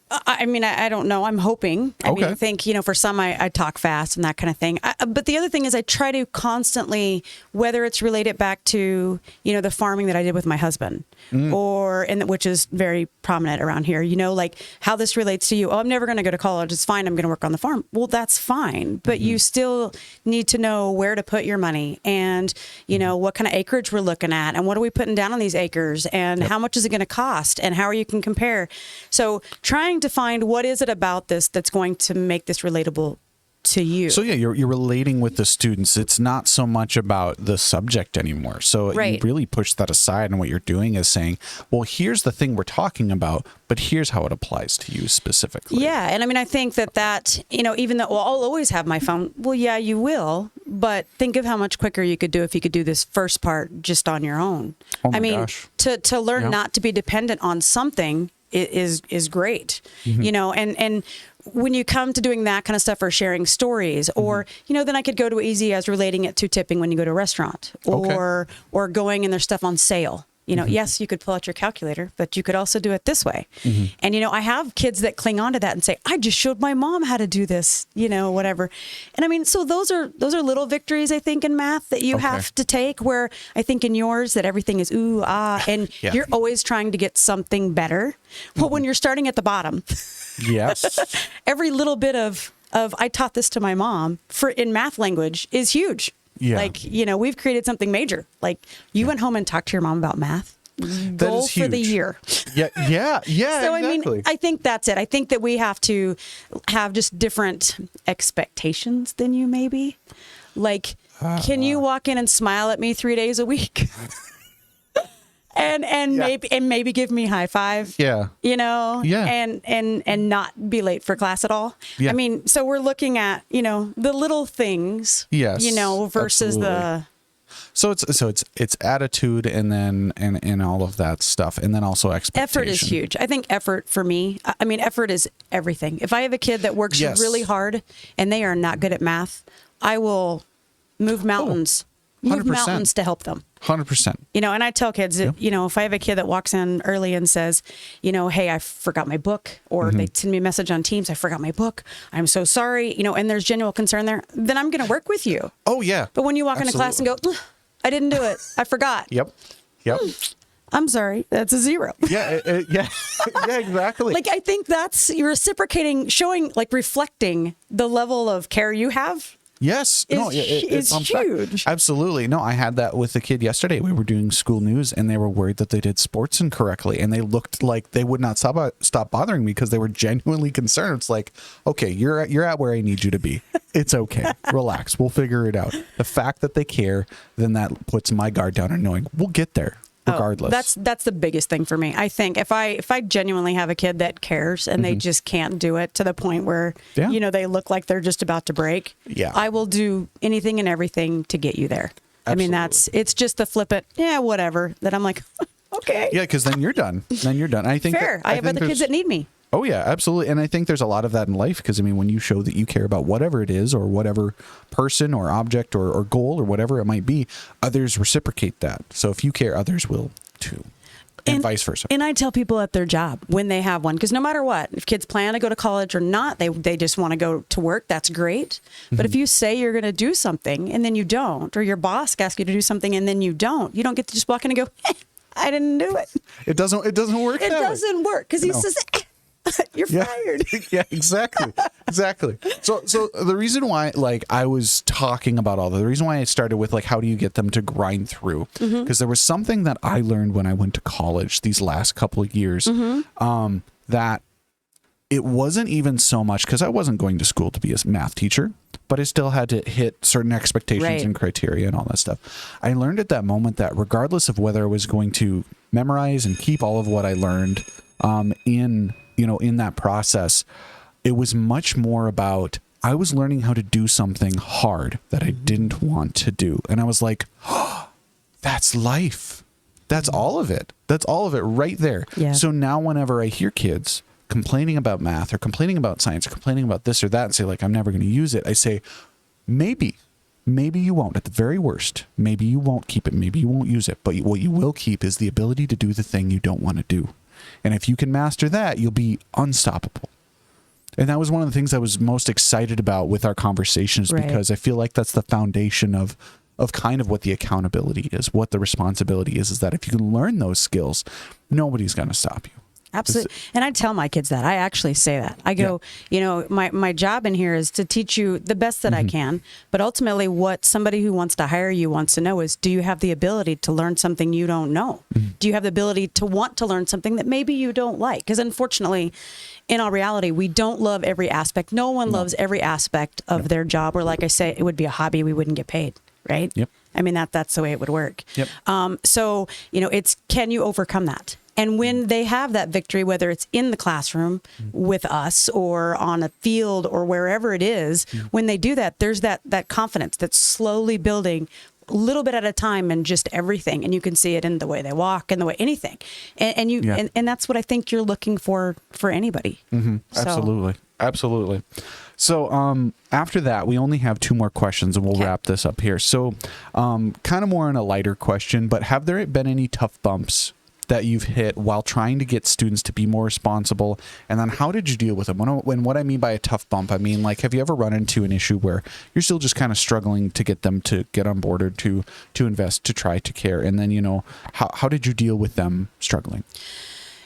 I mean, I don't know. I'm hoping. I mean, I think, you know, for some, I talk fast and that kind of thing. But the other thing is I try to constantly, whether it's related back to, you know, the farming that I did with my husband which is very prominent around here, you know, like how this relates to you. Oh, I'm never going to go to college. It's fine. I'm going to work on the farm. Well, that's fine. But you still need to know where to put your money and, you know, what kind of acreage we're looking at and what are we putting down on these acres and how much is it going to cost and how you can compare. So trying to find what is it about this that's going to make this relatable to you. So yeah, you're relating with the students. It's not so much about the subject anymore. So you really push that aside, and what you're doing is saying, well, here's the thing we're talking about, but here's how it applies to you specifically. Yeah, and I mean, I think that, you know, even though I'll always have my phone, well, yeah, you will, but think of how much quicker you could do if you could do this first part just on your own. Oh my gosh. To learn not to be dependent on something is great, you know, and when you come to doing that kind of stuff or sharing stories or, you know, then I could go to easy as relating it to tipping when you go to a restaurant or going and there's stuff on sale. You know, yes, you could pull out your calculator, but you could also do it this way. And, you know, I have kids that cling on to that and say, I just showed my mom how to do this, you know, whatever. And I mean, so those are little victories, I think, in math that you have to take, where I think in yours that everything is ooh, ah, and you're always trying to get something better. Well, when you're starting at the bottom, every little bit of I taught this to my mom in math language is huge. Yeah. Like, you know, we've created something major. Like you went home and talked to your mom about math. Goal for the year. Yeah. So exactly. I mean, I think that's it. I think that we have to have just different expectations than you maybe. Like, can you walk in and smile at me 3 days a week? And maybe give me a high five. Yeah. You know? Yeah. And not be late for class at all. Yeah. I mean, so we're looking at, you know, the little things. Yes. You know, versus the So it's attitude and then and all of that stuff, and then also expectation. Effort is huge. I think effort for me, I mean, effort is everything. If I have a kid that works really hard and they are not good at math, I will move mountains. Move mountains to help them. 100%. You know, and I tell kids that, you know, if I have a kid that walks in early and says, you know, hey, I forgot my book, or they send me a message on Teams, I forgot my book, I'm so sorry, you know, and there's genuine concern there, then I'm going to work with you. Oh, yeah. But when you walk into class and go, I didn't do it, I forgot. Yep. I'm sorry, that's a 0. Yeah, yeah, exactly. Like, I think that's, you're reciprocating, showing, like, reflecting the level of care you have. Yes. It's huge. Absolutely. No, I had that with a kid yesterday. We were doing school news and they were worried that they did sports incorrectly, and they looked like they would not stop bothering me because they were genuinely concerned. It's like, okay, you're at where I need you to be. It's okay. Relax. We'll figure it out. The fact that they care, then that puts my guard down and knowing we'll get there. Regardless. That's the biggest thing for me. I think if I genuinely have a kid that cares and they just can't do it to the point where you know, they look like they're just about to break, I will do anything and everything to get you there. Absolutely. I mean, it's just the flip it, whatever, that I'm like, okay. Yeah, because then you're done. I think fair. I have other kids that need me. Oh, yeah, absolutely. And I think there's a lot of that in life because, I mean, when you show that you care about whatever it is or whatever person or object or goal or whatever it might be, others reciprocate that. So if you care, others will too. And vice versa. And I tell people at their job when they have one, because no matter what, if kids plan to go to college or not, they just want to go to work, that's great. But if you say you're going to do something and then you don't, or your boss asks you to do something and then you don't get to just walk in and go, I didn't do it. It doesn't work. It doesn't work because he says, you're fired. Yeah, exactly. So the reason why, like, I was talking about the reason why I started with, like, how do you get them to grind through? Because there was something that I learned when I went to college these last couple of years, that it wasn't even so much because I wasn't going to school to be a math teacher, but I still had to hit certain expectations and criteria and all that stuff. I learned at that moment that regardless of whether I was going to memorize and keep all of what I learned in that process, it was much more about I was learning how to do something hard that I didn't want to do. And I was like, oh, that's life. That's all of it. That's all of it right there. Yeah. So now whenever I hear kids complaining about math or complaining about science or complaining about this or that and say like, I'm never going to use it, I say, maybe you won't. At the very worst, maybe you won't keep it. Maybe you won't use it. But what you will keep is the ability to do the thing you don't want to do. And if you can master that, you'll be unstoppable. And that was one of the things I was most excited about with our conversations, because I feel like that's the foundation of kind of what the accountability is, what the responsibility is that if you can learn those skills, nobody's going to stop you. Absolutely. And I tell my kids that. I actually say that. I go, my job in here is to teach you the best that I can. But ultimately, what somebody who wants to hire you wants to know is, do you have the ability to learn something you don't know? Do you have the ability to want to learn something that maybe you don't like? Because unfortunately, in all reality, we don't love every aspect. No one loves every aspect of their job. Or like I say, it would be a hobby. We wouldn't get paid. Right? Yep. I mean, that's the way it would work. Yep. So, it's, can you overcome that? And when they have that victory, whether it's in the classroom with us or on a field or wherever it is, when they do that, there's that confidence that's slowly building a little bit at a time and just everything. And you can see it in the way they walk and the way anything. And that's what I think you're looking for anybody. Mm-hmm. Absolutely. So. Absolutely. So after that, we only have 2 more questions and we'll wrap this up here. So kind of more on a lighter question, but have there been any tough bumps that you've hit while trying to get students to be more responsible? And then how did you deal with them? When what I mean by a tough bump, I mean, like, have you ever run into an issue where you're still just kind of struggling to get them to get on board or to invest, to try to care? And then, how did you deal with them struggling?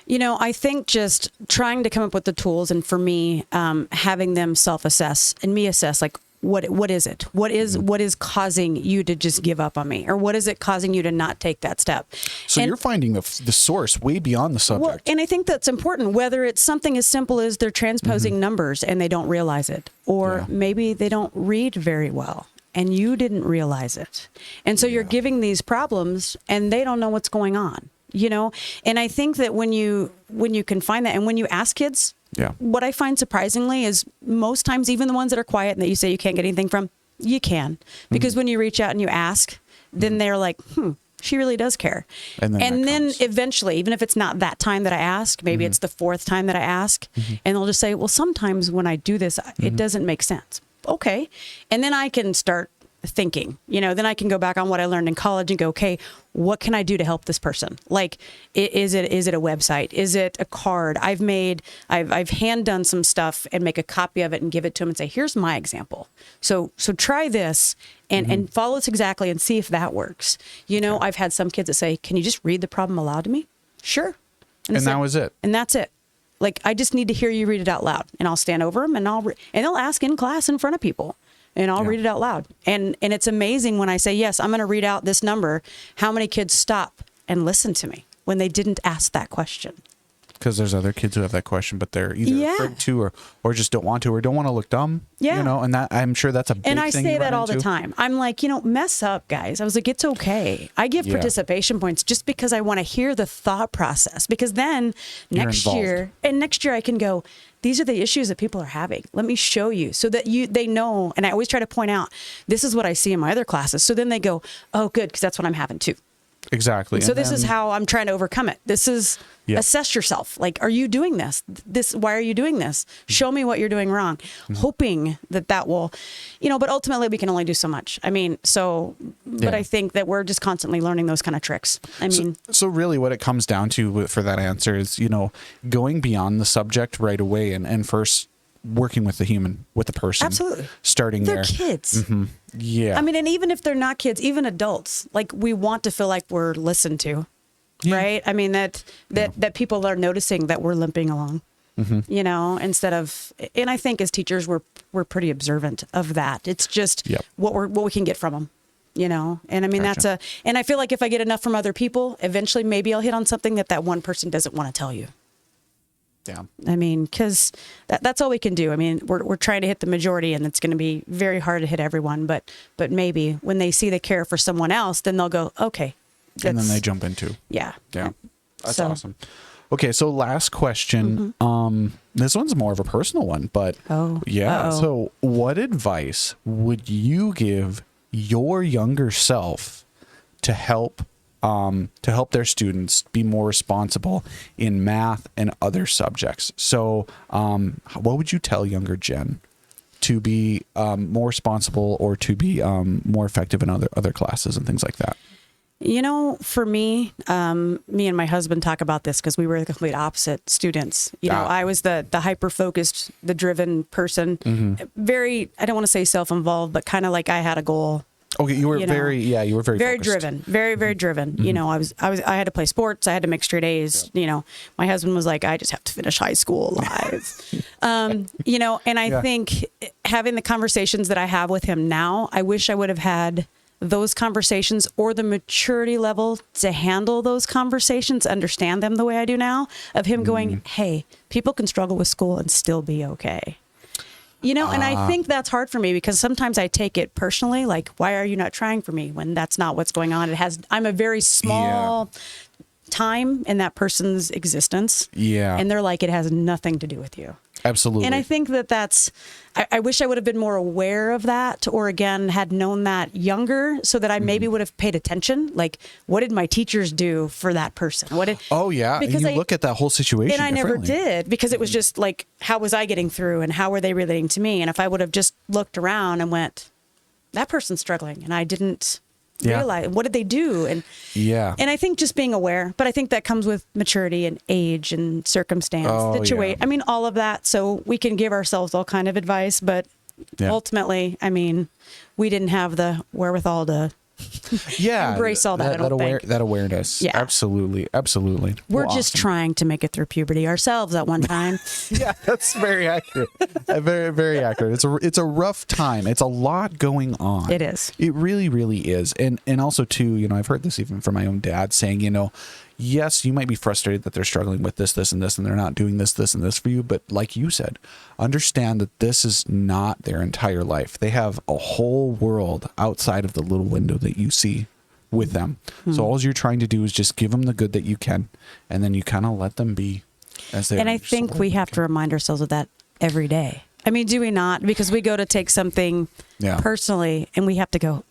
I think just trying to come up with the tools, and for me, having them self-assess and me assess, like, what is it? What is causing you to just give up on me? Or what is it causing you to not take that step? So you're finding the source way beyond the subject. Well, and I think that's important, whether it's something as simple as they're transposing numbers and they don't realize it, or maybe they don't read very well and you didn't realize it. And so you're giving these problems and they don't know what's going on, And I think that when you can find that, and when you ask kids, what I find surprisingly is most times, even the ones that are quiet and that you say you can't get anything from, you can. Because when you reach out and you ask, then they're like, she really does care. And then eventually, even if it's not that time that I ask, maybe it's the 4th time that I ask, and they'll just say, well, sometimes when I do this, it doesn't make sense. Okay. And then I can start thinking, then I can go back on what I learned in college and go, okay, what can I do to help this person? Like, is it a website? Is it a card? I've hand done some stuff and make a copy of it and give it to them and say, here's my example. So try this and follow this exactly and see if that works. I've had some kids that say, can you just read the problem aloud to me? Sure. And that was it. And that's it. Like, I just need to hear you read it out loud, and I'll stand over them and they'll ask in class in front of people. And I'll read it out loud. And it's amazing when I say, yes, I'm going to read out this number, how many kids stop and listen to me when they didn't ask that question. Because there's other kids who have that question, but they're either afraid to or just don't want to or don't want to look dumb. Yeah. And that, I'm sure that's a big thing. And I say that all the time. I'm like, mess up, guys. I was like, it's okay. I give participation points just because I want to hear the thought process. Because then next year I can go, these are the issues that people are having. Let me show you so that they know. And I always try to point out, this is what I see in my other classes. So then they go, oh, good, because that's what I'm having too. Exactly. So this is how I'm trying to overcome it. This is assess yourself. Like, are you doing this? Why are you doing this? Show me what you're doing wrong. Hoping that will, but ultimately we can only do so much. I mean, but I think that we're just constantly learning those kind of tricks. I mean, so really what it comes down to for that answer is, going beyond the subject right away and first working with the human, with the person. Absolutely. Starting there. They're kids. Yeah. I mean, and even if they're not kids, even adults, like, we want to feel like we're listened to, right? I mean, that people are noticing that we're limping along, instead of, and I think as teachers, we're pretty observant of that. It's just what we can get from them. And I mean, and I feel like if I get enough from other people, eventually maybe I'll hit on something that one person doesn't want to tell you. Yeah. I mean, because that's all we can do. I mean, we're trying to hit the majority, and it's going to be very hard to hit everyone. But maybe when they see the care for someone else, then they'll go, okay. And then they jump into. Yeah. Yeah. That's awesome. Okay, so last question. This one's more of a personal one, but So what advice would you give your younger self to help their students be more responsible in math and other subjects? So what would you tell younger Jen to be more responsible or to be more effective in other classes and things like that? You know, for me, me and my husband talk about this because we were the complete opposite students. You know, I was the hyper-focused, the driven person. Very, I don't want to say self-involved, but kind of like I had a goal. Okay, you were very focused. Driven, very driven. You know, I had to play sports. I had to make straight A's. You know, my husband was like, I just have to finish high school alive. You know, and I think having the conversations that I have with him now, I wish I would have had those conversations or the maturity level to handle those conversations, understand them the way I do now, of him going, hey, people can struggle with school and still be okay. You know, and I think that's hard for me because sometimes I take it personally, like, why are you not trying for me when that's not what's going on? I'm a very small time in that person's existence. Yeah. And they're like, it has nothing to do with you. Absolutely. And I think I wish I would have been more aware of that, or again, had known that younger so that I maybe would have paid attention. Like, what did my teachers do for that person? Because you look at that whole situation. And I never did, because it was just like, how was I getting through and how were they relating to me? And if I would have just looked around and went, that person's struggling, and I didn't realize, what did they do? And I think just being aware, but I think that comes with maturity and age and circumstance, situation. I mean, all of that. So we can give ourselves all kind of advice, but ultimately, I mean, we didn't have the wherewithal to embrace all that. That awareness. Yeah. Absolutely. We're just trying to make it through puberty ourselves at one time. Yeah, that's very accurate. Very, very accurate. It's a rough time. It's a lot going on. It is. It really, really is. And also too, you know, I've heard this even from my own dad saying, you know, yes, you might be frustrated that they're struggling with this, and this, and they're not doing this, and this for you. But like you said, understand that this is not their entire life. They have a whole world outside of the little window that you see with them. So all you're trying to do is just give them the good that you can, and then you kind of let them be as they are. And I think we have to remind ourselves of that every day. I mean, do we not? Because we go to take something personally, and we have to go,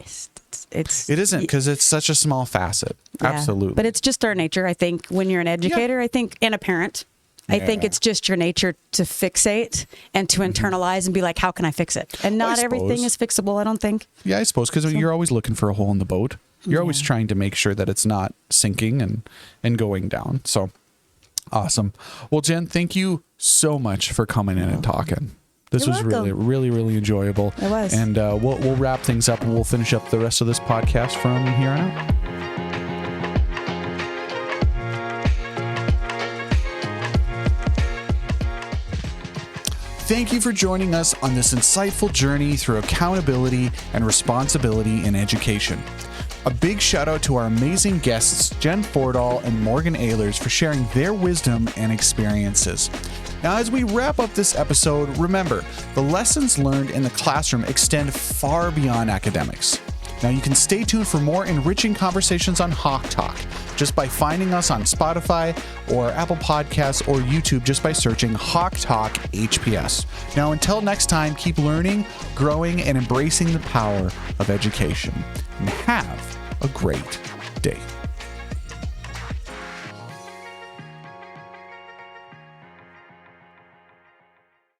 it isn't, because it's such a small facet. Absolutely. But it's just our nature. I think when you're an educator, I think, and a parent, I think it's just your nature to fixate and to internalize and be like, how can I fix it? And not everything is fixable, I don't think. Yeah, I suppose, because you're always looking for a hole in the boat. You're always trying to make sure that it's not sinking and going down. So awesome. Well, Jen, thank you so much for coming in and talking. This was really, really, really enjoyable. It was. And we'll wrap things up, and we'll finish up the rest of this podcast from here on out. Thank you for joining us on this insightful journey through accountability and responsibility in education. A big shout out to our amazing guests, Jen Fordahl and Morgan Ehlers, for sharing their wisdom and experiences. Now, as we wrap up this episode, remember, the lessons learned in the classroom extend far beyond academics. Now, you can stay tuned for more enriching conversations on Hawk Talk just by finding us on Spotify or Apple Podcasts or YouTube just by searching Hawk Talk HPS. Now, until next time, keep learning, growing, and embracing the power of education. And have a great day.